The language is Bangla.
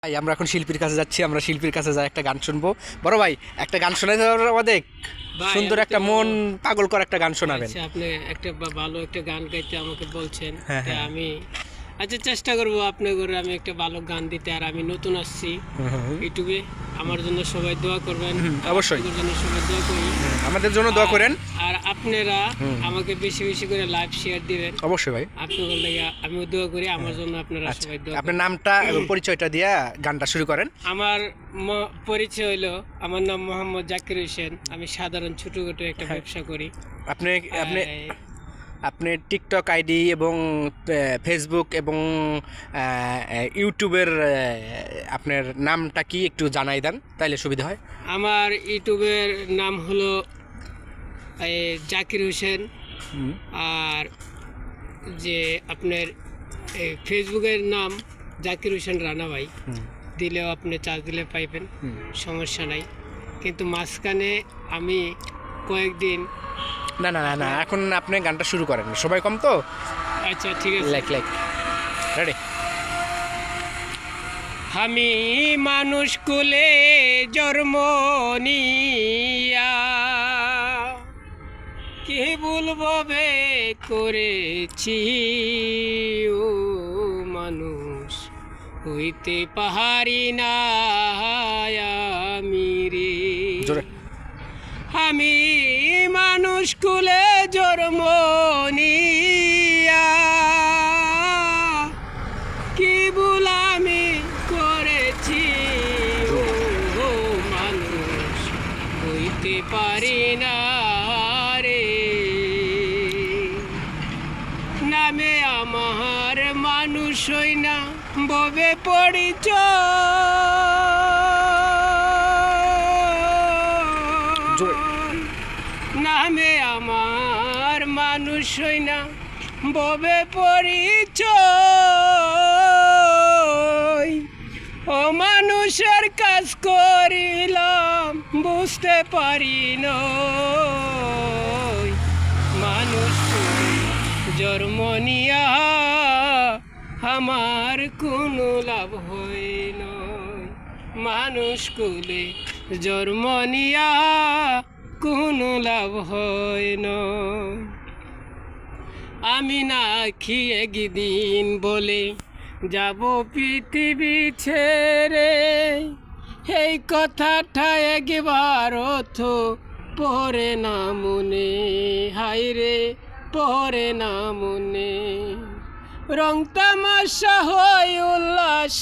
ভাই আমরা এখন শিল্পীর কাছে যাচ্ছি, আমরা শিল্পীর কাছে যাই একটা গান শুনবো। বড় ভাই একটা গান শোনাই দেবেন আমাদের, সুন্দর একটা মন পাগল করা একটা গান শোনাবেন। আচ্ছা, আপনি একটা ভালো একটা গান গাইতে আমাকে বলছেন, হ্যাঁ, তা হ্যাঁ। আমি আচ্ছা চেষ্টা করবো আপনার করে আমি একটা ভালো গান দিতে। আর আমি নতুন আসছি ইউটিউবে, আমার জন্য সবাই দোয়া করবেন। অবশ্যই আপনাদের জন্য সবাই দোয়া করি, আমাদের জন্য দোয়া করেন। আর আপনারা আমাকে বেশি বেশি করে লাইভ শেয়ার দিবেন। অবশ্যই ভাই, আপনাদের লাগে আমিও দোয়া করি, আমার জন্য আপনারা আচ্ছা সবাই দোয়া আপনার করেন। নামটা এবং পরিচয়টা দিয়া গানটা শুরু করেন। আমার পরিচয় হলো, আমার নাম মোহাম্মদ জাকির হোসেন। আমি সাধারণ ছোটখাটো একটা ব্যবসা করি। আপনি আপনি আপনি টিকটক আইডি এবং ফেসবুক এবং ইউটিউবের আপনার নামটা কি একটু জানাই দেন, তাইলে সুবিধা হয়। আমার ইউটিউবের নাম হলো জাকির হোসেন, আর যে আপনার ফেসবুকের নাম জাকির হোসেন রানা ভাই। দিলেও আপনি চার্জ দিলে পাইবেন, সমস্যা নাই। কিন্তু মাঝখানে আমি কয়েকদিন না না না না, এখন আপনি গানটা শুরু করেন, সবাই কম তো। আচ্ছা ঠিক আছে, লাইক লাইক রেডি। আমি মানুষ কুলে জন্ম নিয়া কি বলবো বে করেছি, ও মানুষ হইতে পাহাড়ি না আমি রে। আমি মানুষ কুলে জন্ম নিয়া কি ভুল আমি করেছি, ও মানুষ হইতে পারি না রে। নামে আমার মানুষ হই না ববে পরিচয়, নামে আমার মানুষ হই না ববে পরিচয়। ও মানুষের কাজ করিলাম বুঝতে পারি না, মানুষ জন্ম নিয়া আমার কোনো লাভ হইল, মানুষ কুলে জন্ম নিয়া কোনো লাভ হয় না। আমি না খেয়ে একদিন বলে যাব পৃথিবী ছেড়ে, এই কথাটা একবার তো পড়ে না মনে, হায় রে পড়ে না মনে। রং তামাশা হয় উল্লাস